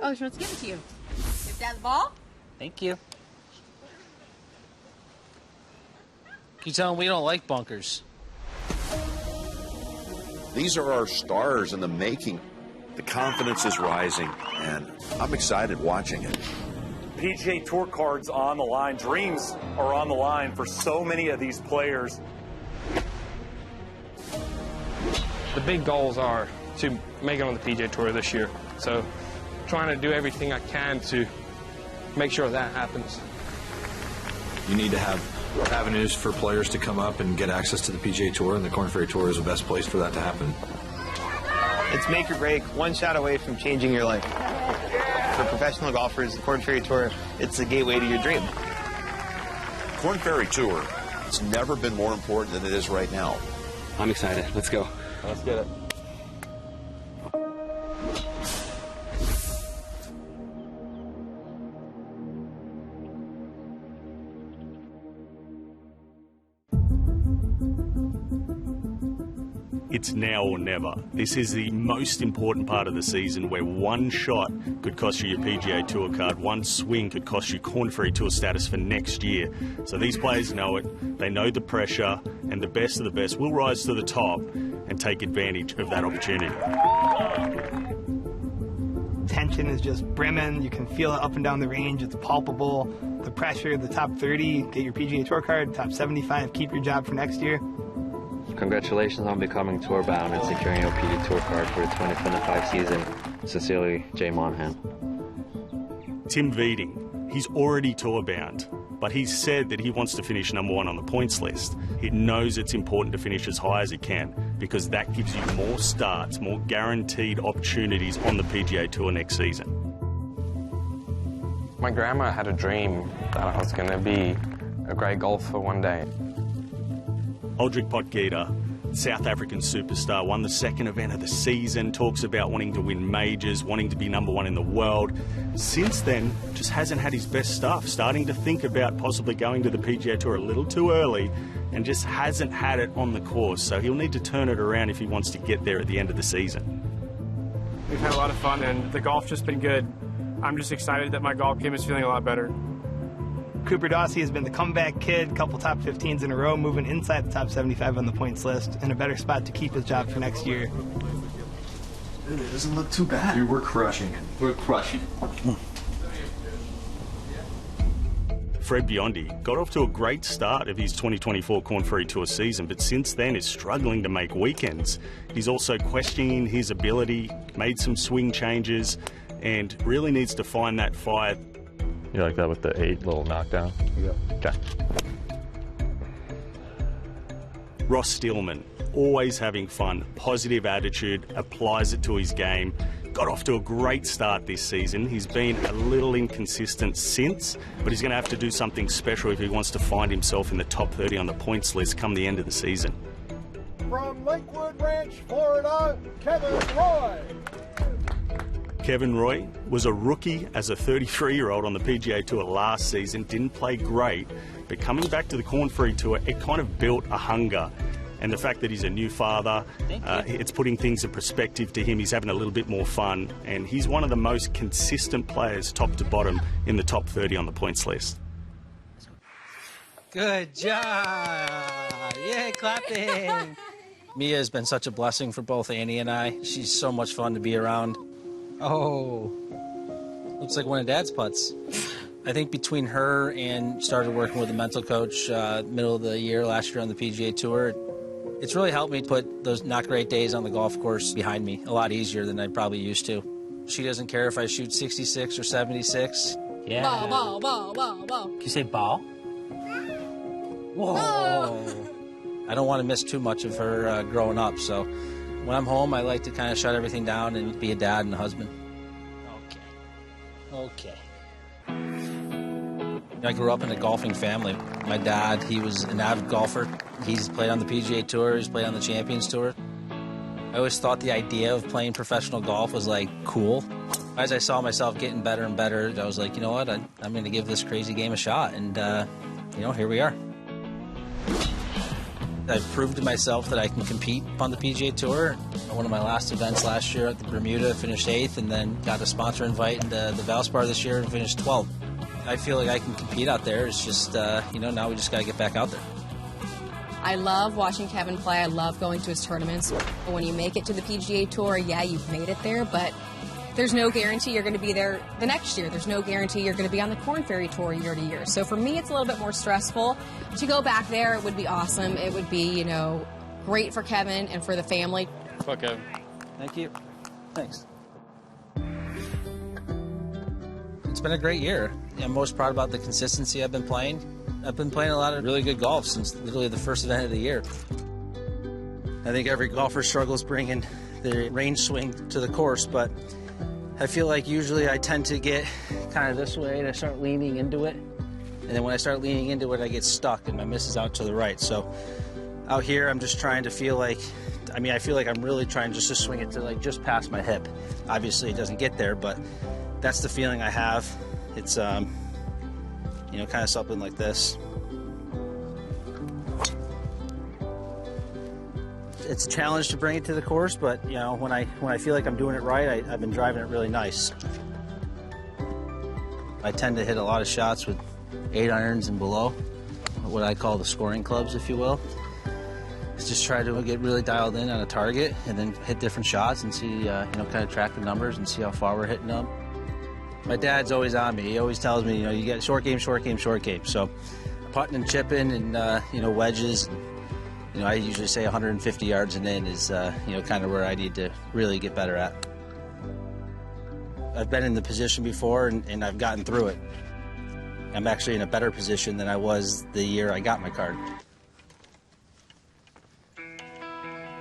Oh, she wants to give it to you. Give Dad the ball. Thank you. Can you tell him we don't like bunkers? These are our stars in the making. The confidence is rising, and I'm excited watching it. PGA Tour cards on the line. Dreams are on the line for so many of these players. The big goals are to make it on the PGA Tour this year. So trying to do everything I can to make sure that happens. You need to have avenues for players to come up and get access to the PGA Tour, and the Korn Ferry Tour is the best place for that to happen. It's make or break, one shot away from changing your life. For professional golfers, the Korn Ferry Tour, it's the gateway to your dream. Korn Ferry Tour, it's never been more important than it is right now. I'm excited. Let's go. Let's get it. It's now or never. This is the most important part of the season where one shot could cost you your PGA Tour card, one swing could cost you Korn Ferry Tour status for next year. So these players know it, they know the pressure, and the best of the best will rise to the top and take advantage of that opportunity. Tension is just brimming. You can feel it up and down the range. It's palpable. The pressure, the top 30, get your PGA Tour card, top 75, keep your job for next year. Congratulations on becoming tour bound and securing your PGA Tour card for the 2025 season. Sincerely, Jay Monahan. Tim Veeding, he's already tour bound, but he's said that he wants to finish #1 on the points list. He knows it's important to finish as high as he can because that gives you more starts, more guaranteed opportunities on the PGA Tour next season. My grandma had a dream that I was going to be a great golfer one day. Aldrich Potgieter, South African superstar, won the second event of the season, talks about wanting to win majors, wanting to be #1 in the world. Since then, just hasn't had his best stuff, starting to think about possibly going to the PGA Tour a little too early and just hasn't had it on the course. So he'll need to turn it around if he wants to get there at the end of the season. We've had a lot of fun and the golf's just been good. I'm just excited that my golf game is feeling a lot better. Cooper Dawsey has been the comeback kid, couple top 15s in a row, moving inside the top 75 on the points list, in a better spot to keep his job for next year. It doesn't look too bad. Dude, we're crushing it. We're crushing it. Fred Biondi got off to a great start of his 2024 Korn Ferry Tour season, but since then is struggling to make weekends. He's also questioning his ability, made some swing changes, and really needs to find that fire. You like that with the 8 little knockdown? Yeah. Okay. Ross Stillman, always having fun, positive attitude, applies it to his game. Got off to a great start this season. He's been a little inconsistent since, but he's going to have to do something special if he wants to find himself in the top 30 on the points list come the end of the season. From Lakewood Ranch, Florida, Kevin Roy. Kevin Roy was a rookie as a 33-year-old on the PGA Tour last season, didn't play great, but coming back to the Korn Ferry Tour, it kind of built a hunger. And the fact that he's a new father, it's putting things in perspective to him. He's having a little bit more fun, and he's one of the most consistent players, top to bottom, in the top 30 on the points list. Good job! Yay, clapping! Mia has been such a blessing for both Annie and I. She's so much fun to be around. Oh, looks like one of Dad's putts. I think between her and started working with a mental coach middle of the year last year on the PGA Tour, it's really helped me put those not great days on the golf course behind me a lot easier than I probably used to. She doesn't care if I shoot 66 or 76. Yeah. Ball, ball, ball, ball, ball. Can you say ball? Whoa. I don't want to miss too much of her growing up, so when I'm home, I like to kind of shut everything down and be a dad and a husband. Okay. I grew up in a golfing family. My dad, he was an avid golfer. He's played on the PGA Tour, he's played on the Champions Tour. I always thought the idea of playing professional golf was, like, cool. As I saw myself getting better and better, I was like, you know what, I'm going to give this crazy game a shot. And, you know, here we are. I've proved to myself that I can compete on the PGA Tour. One of my last events last year at the Bermuda, finished 8th, and then got a sponsor invite into the Valspar this year and finished 12th. I feel like I can compete out there. It's just, now we just got to get back out there. I love watching Kevin play. I love going to his tournaments. When you make it to the PGA Tour, yeah, you've made it there, but there's no guarantee you're going to be there the next year. There's no guarantee you're going to be on the Korn Ferry Tour year to year. So for me, it's a little bit more stressful. To go back there, it would be awesome. It would be, great for Kevin and for the family. Okay. Thank you. Thanks. It's been a great year. I'm most proud about the consistency I've been playing. I've been playing a lot of really good golf since literally the first event of the year. I think every golfer struggles bringing the range swing to the course, but I feel like usually I tend to get kind of this way and I start leaning into it. And then when I start leaning into it, I get stuck and my miss is out to the right. So out here, I'm just trying to feel like, I feel like I'm really trying just to swing it to just past my hip. Obviously it doesn't get there, but that's the feeling I have. It's, kind of something like this. It's a challenge to bring it to the course, but when I feel like I'm doing it right, I've been driving it really nice. I tend to hit a lot of shots with 8 irons and below, what I call the scoring clubs, if you will. It's just try to get really dialed in on a target and then hit different shots and see, kind of track the numbers and see how far we're hitting them. My dad's always on me. He always tells me, you get short game, short game, short game. So putting and chipping and, wedges. I usually say 150 yards and in is, kind of where I need to really get better at. I've been in the position before and I've gotten through it. I'm actually in a better position than I was the year I got my card.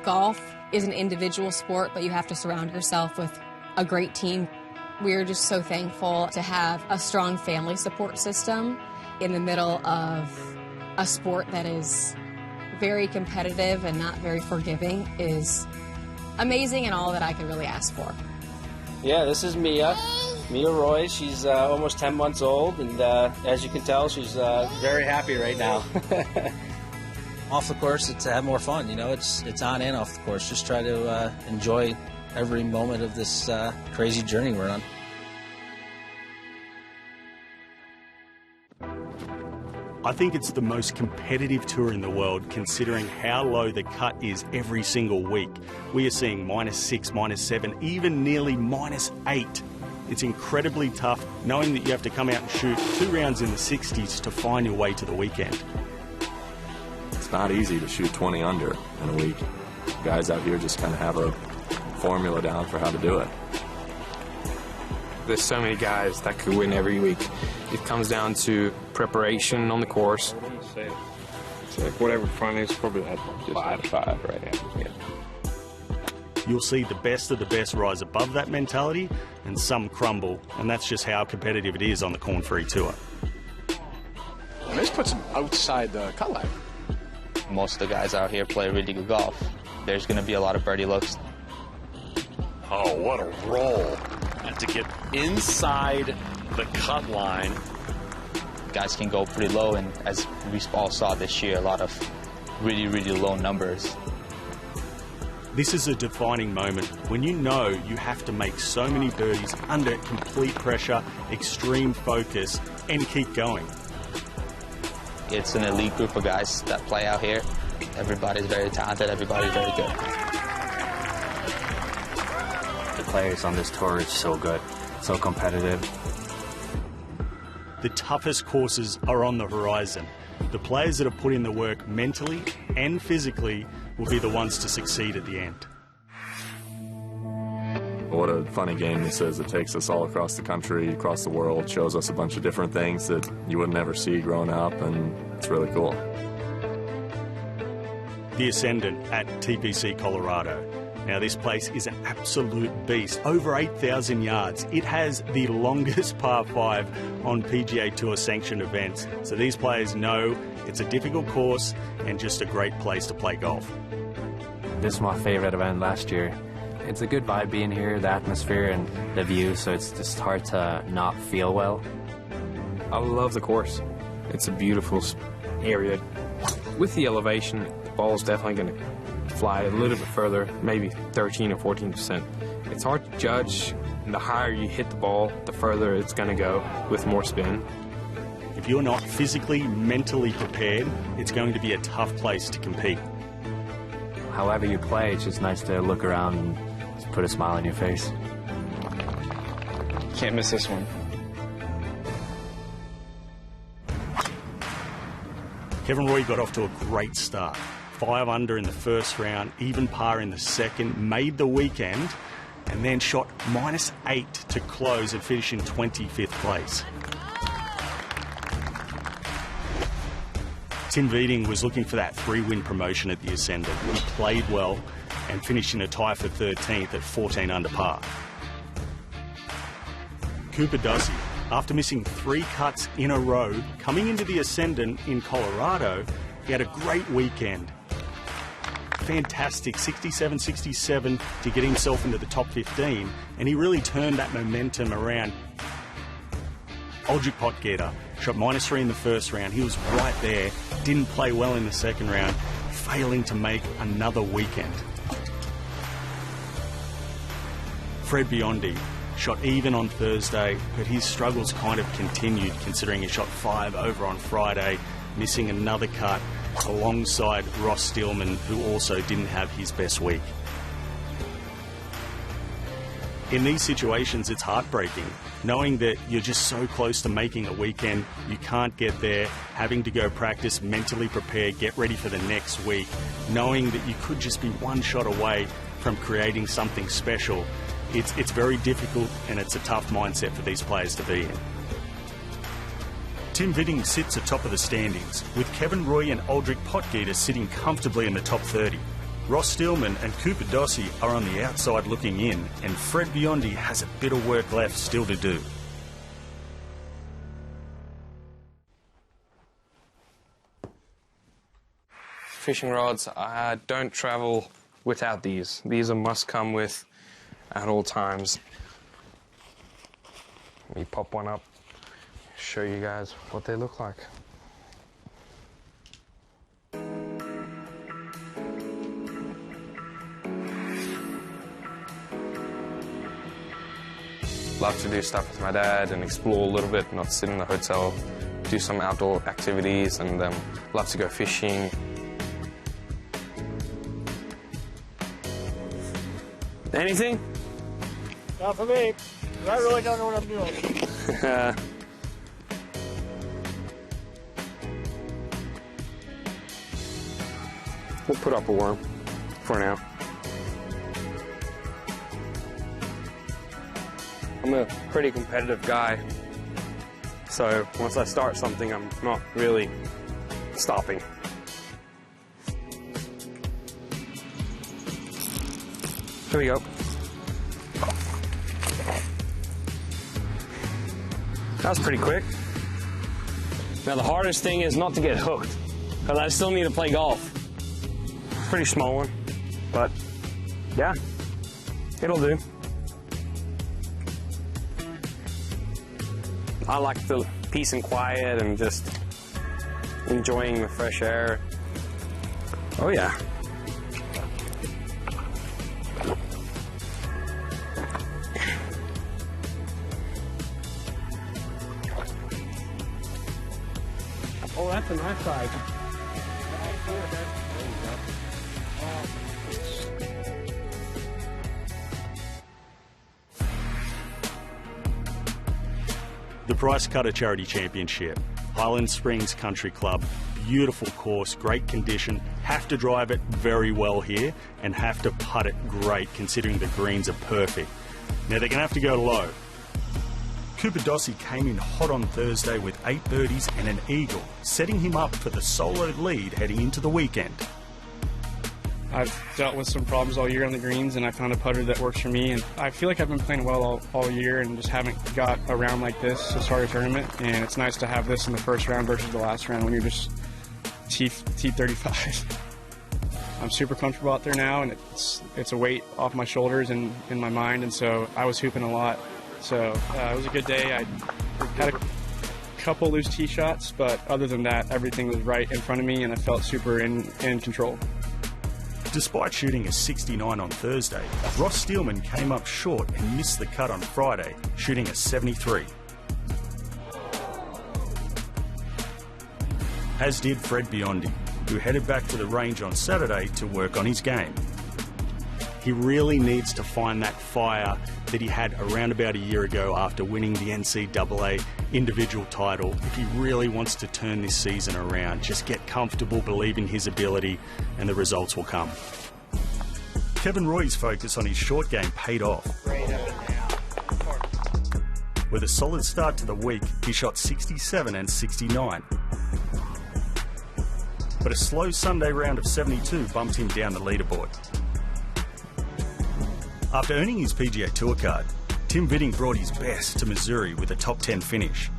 Golf is an individual sport, but you have to surround yourself with a great team. We're just so thankful to have a strong family support system in the middle of a sport that is very competitive and not very forgiving is amazing and all that I could really ask for. Yeah, this is Mia Roy. She's almost 10 months old, and as you can tell, she's very happy right now. Off the course, it's to have more fun. It's on and off the course. Just try to enjoy every moment of this crazy journey we're on. I think it's the most competitive tour in the world, considering how low the cut is every single week. We are seeing -6, -7, even nearly -8. It's incredibly tough knowing that you have to come out and shoot 2 rounds in the 60s to find your way to the weekend. It's not easy to shoot 20 under in a week. Guys out here just kind of have a formula down for how to do it. There's so many guys that could win every week. It comes down to preparation on the course. It's like whatever front is, probably at just 5 right now. Yeah. You'll see the best of the best rise above that mentality, and some crumble, and that's just how competitive it is on the Korn Ferry Tour. And this puts them outside the cut line. Most of the guys out here play really good golf. There's going to be a lot of birdie looks. Oh, what a roll. And to get inside the cut line. Guys can go pretty low, and as we all saw this year, a lot of really, really low numbers. This is a defining moment when you know you have to make so many birdies under complete pressure, extreme focus, and keep going. It's an elite group of guys that play out here. Everybody's very talented, everybody's very good. The players on this tour are so good, so competitive. The toughest courses are on the horizon. The players that have put in the work mentally and physically will be the ones to succeed at the end. What a funny game this is. It takes us all across the country, across the world, shows us a bunch of different things that you would never see growing up, and it's really cool. The Ascendant at TPC Colorado. Now, this place is an absolute beast. Over 8,000 yards. It has the longest par 5 on PGA Tour sanctioned events. So these players know it's a difficult course and just a great place to play golf. This is my favorite event last year. It's a good vibe being here, the atmosphere and the view, so it's just hard to not feel well. I love the course. It's a beautiful area. With the elevation, ball's definitely going to fly a little bit further, maybe 13 or 14%. It's hard to judge. The higher you hit the ball, the further it's going to go with more spin. If you're not physically, mentally prepared, it's going to be a tough place to compete. However you play, it's just nice to look around and just put a smile on your face. Can't miss this one. Kevin Roy got off to a great start. 5 under in the first round, even par in the second, made the weekend, and then shot -8 to close and finish in 25th place. Tim Veeding was looking for that 3-win promotion at the Ascendant. He played well and finished in a tie for 13th at 14 under par. Cooper Dussey, after missing 3 cuts in a row, coming into the Ascendant in Colorado, he had a great weekend. Fantastic 67-67 to get himself into the top 15, and he really turned that momentum around. Aldrich Potgieter shot -3 in the first round. He was right there, didn't play well in the second round, failing to make another weekend. Fred Biondi shot even on Thursday, but his struggles kind of continued considering he shot 5 over on Friday, missing another cut alongside Ross Stillman, who also didn't have his best week. In these situations, it's heartbreaking, knowing that you're just so close to making a weekend, you can't get there, having to go practice, mentally prepare, get ready for the next week, knowing that you could just be one shot away from creating something special. It's very difficult, and it's a tough mindset for these players to be in. Tim Veeding sits atop of the standings, with Kevin Roy and Aldrich Potgieter sitting comfortably in the top 30. Ross Stillman and Cooper Dussey are on the outside looking in, and Fred Biondi has a bit of work left still to do. Fishing rods, I don't travel without these. These are must come with at all times. Let me pop one up, show you guys what they look like. Love to do stuff with my dad and explore a little bit, not sit in the hotel, do some outdoor activities, and love to go fishing. Anything? Not for me. I really don't know what I'm doing. We'll put up a worm for now. I'm a pretty competitive guy, so once I start something, I'm not really stopping. Here we go. That was pretty quick. Now the hardest thing is not to get hooked, because I still need to play golf. Pretty small one, but yeah, it'll do. I like the peace and quiet and just enjoying the fresh air. Oh yeah. Oh, that's a nice size. The Price Cutter Charity Championship, Highland Springs Country Club, beautiful course, great condition, have to drive it very well here and have to putt it great considering the greens are perfect. Now they're going to have to go low. Cooper Dussey came in hot on Thursday with 8 birdies and an eagle, setting him up for the solo lead heading into the weekend. I've dealt with some problems all year on the greens, and I found a putter that works for me. And I feel like I've been playing well all year and just haven't got a round like this to start a tournament. And it's nice to have this in the first round versus the last round when you're just T35. I'm super comfortable out there now, and it's a weight off my shoulders and in my mind, and so I was hooping a lot. So it was a good day. I had a couple loose tee shots, but other than that, everything was right in front of me, and I felt super in control. Despite shooting a 69 on Thursday, Ross Steelman came up short and missed the cut on Friday, shooting a 73. As did Fred Biondi, who headed back to the range on Saturday to work on his game. He really needs to find that fire that he had around about a year ago after winning the NCAA individual title. If he really wants to turn this season around, just get comfortable, believe in his ability, and the results will come. Kevin Roy's focus on his short game paid off. With a solid start to the week, he shot 67 and 69. But a slow Sunday round of 72 bumped him down the leaderboard. After earning his PGA Tour card, Tim Vitting brought his best to Missouri with a top 10 finish.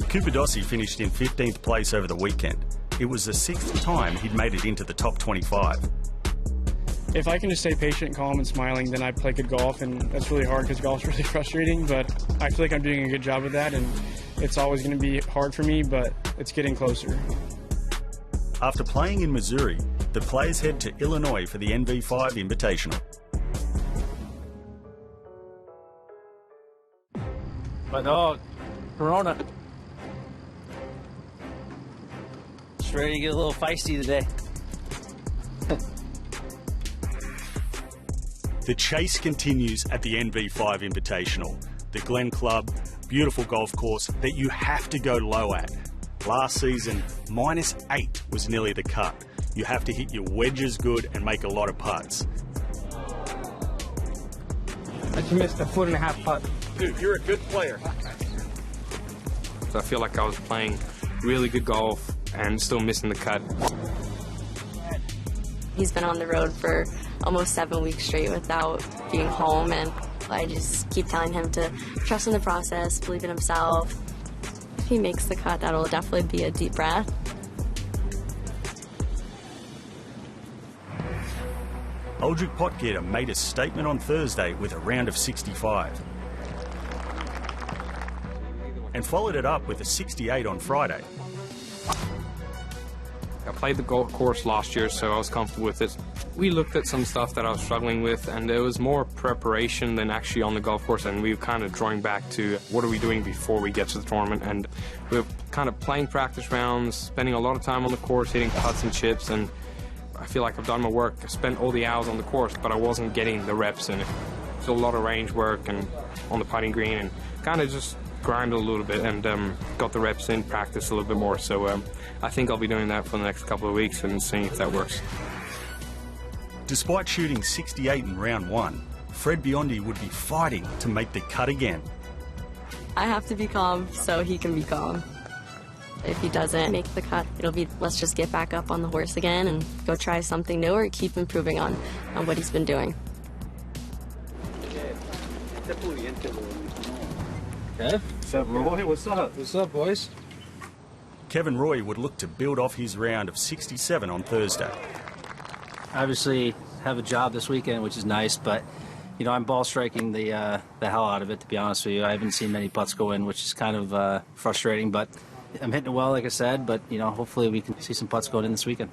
Cooper Dossi finished in 15th place over the weekend. It was the 6th time he'd made it into the top 25. If I can just stay patient, calm, and smiling, then I play good golf, and that's really hard because golf's really frustrating, but I feel like I'm doing a good job of that, and it's always going to be hard for me, but it's getting closer. After playing in Missouri, the players head to Illinois for the NV5 Invitational. But no, Corona. Just ready to get a little feisty today. The chase continues at the NV5 Invitational, the Glen Club, beautiful golf course that you have to go low at. Last season, -8 was nearly the cut. You have to hit your wedges good and make a lot of putts. I just missed a 1.5 putt. Dude, you're a good player. So I feel like I was playing really good golf and still missing the cut. He's been on the road for almost 7 weeks straight without being home, and I just keep telling him to trust in the process, believe in himself. If he makes the cut, that'll definitely be a deep breath. Aldrich Potgieter made a statement on Thursday with a round of 65. And followed it up with a 68 on Friday. I played the golf course last year, so I was comfortable with it. We looked at some stuff that I was struggling with, and it was more preparation than actually on the golf course, and we were kind of drawing back to what are we doing before we get to the tournament, and we were kind of playing practice rounds, spending a lot of time on the course, hitting putts and chips, and I feel like I've done my work. I spent all the hours on the course, but I wasn't getting the reps in it. So a lot of range work and on the putting green, and kind of just grinded a little bit and got the reps in, practice a little bit more. So I think I'll be doing that for the next couple of weeks and seeing if that works. Despite shooting 68 in round 1, Fred Biondi would be fighting to make the cut again. I have to be calm so he can be calm. If he doesn't make the cut, it'll be let's just get back up on the horse again and go try something new or keep improving on what he's been doing. Okay. What's up, Roy? What's up? What's up, boys? Kevin Roy would look to build off his round of 67 on Thursday. Obviously, have a job this weekend, which is nice, but you know, I'm ball striking the hell out of it, to be honest with you. I haven't seen many putts go in, which is kind of frustrating, but I'm hitting it well, like I said, but you know, hopefully we can see some putts going in this weekend.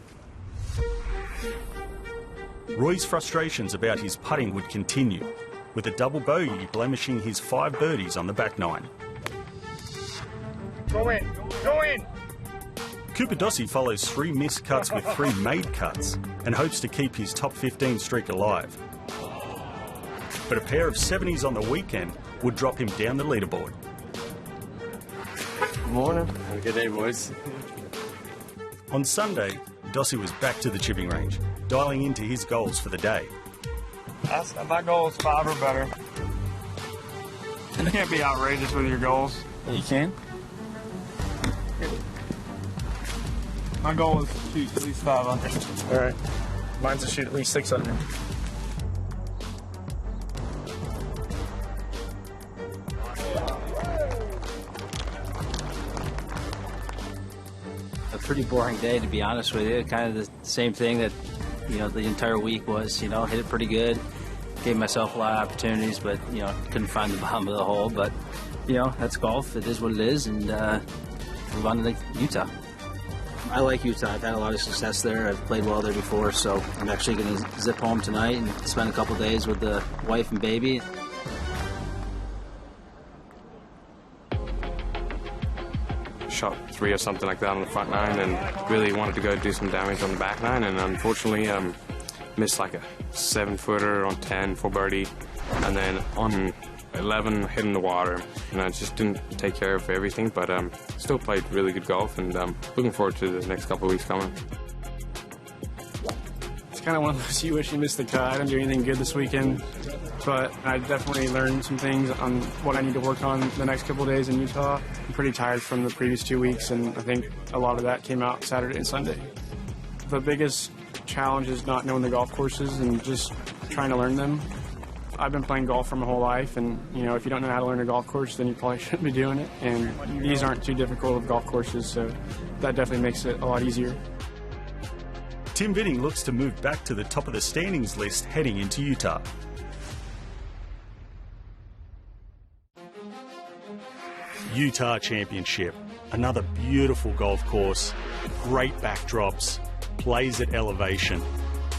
Roy's frustrations about his putting would continue, with a double bogey blemishing his 5 birdies on the back 9. Go in! Go in! Cooper Dossi follows 3 missed cuts with 3 made cuts and hopes to keep his top 15 streak alive. But a pair of 70s on the weekend would drop him down the leaderboard. Good morning. Have a good day, boys. On Sunday, Dossi was back to the chipping range, dialing into his goals for the day. My goal is 5 or better. You can't be outrageous with your goals. You can? My goal is to shoot at least 5 under. All right. Mine's to shoot at least 6 under. A pretty boring day, to be honest with you. Kind of the same thing that, you know, the entire week was, you know, hit it pretty good. Gave myself a lot of opportunities, but, couldn't find the bottom of the hole. But, that's golf. It is what it is, and move on to Utah. I like Utah. I've had a lot of success there. I've played well there before, so I'm actually going to zip home tonight and spend a couple days with the wife and baby. Shot 3 or something like that on the front nine and really wanted to go do some damage on the back nine, and unfortunately missed like a 7-footer on 10 for birdie, and then on 11 hitting the water, and I just didn't take care of everything, but still played really good golf, and looking forward to the next couple of weeks coming. It's kind of one of those you wish you missed the cut. I didn't do anything good this weekend, but I definitely learned some things on what I need to work on the next couple of days in Utah. I'm pretty tired from the previous 2 weeks, and I think a lot of that came out Saturday and Sunday. The biggest challenge is not knowing the golf courses and just trying to learn them. I've been playing golf for my whole life, and if you don't know how to learn a golf course, then you probably shouldn't be doing it. And these aren't too difficult of golf courses, so that definitely makes it a lot easier. Tim Vitting looks to move back to the top of the standings list heading into Utah. Utah Championship, another beautiful golf course, great backdrops, plays at elevation.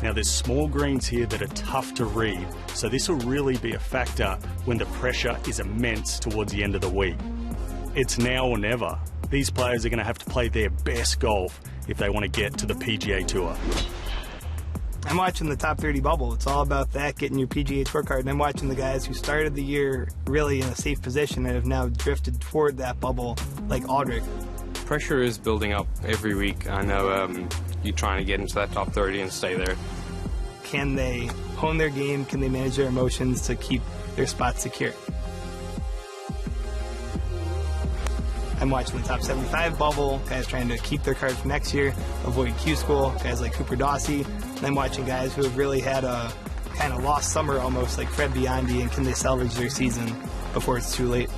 Now there's small greens here that are tough to read, so this will really be a factor when the pressure is immense towards the end of the week. It's now or never. These players are going to have to play their best golf if they want to get to the PGA Tour. I'm watching the top 30 bubble. It's all about that, getting your PGA Tour card. And I'm watching the guys who started the year really in a safe position and have now drifted toward that bubble, like Aldrich. Pressure is building up every week. I know you're trying to get into that top 30 and stay there. Can they hone their game? Can they manage their emotions to keep their spot secure? I'm watching the top 75 bubble, guys trying to keep their card for next year, avoid Q school, guys like Cooper Dawsey. And I'm watching guys who have really had a kind of lost summer almost, like Fred Biondi, and can they salvage their season before it's too late?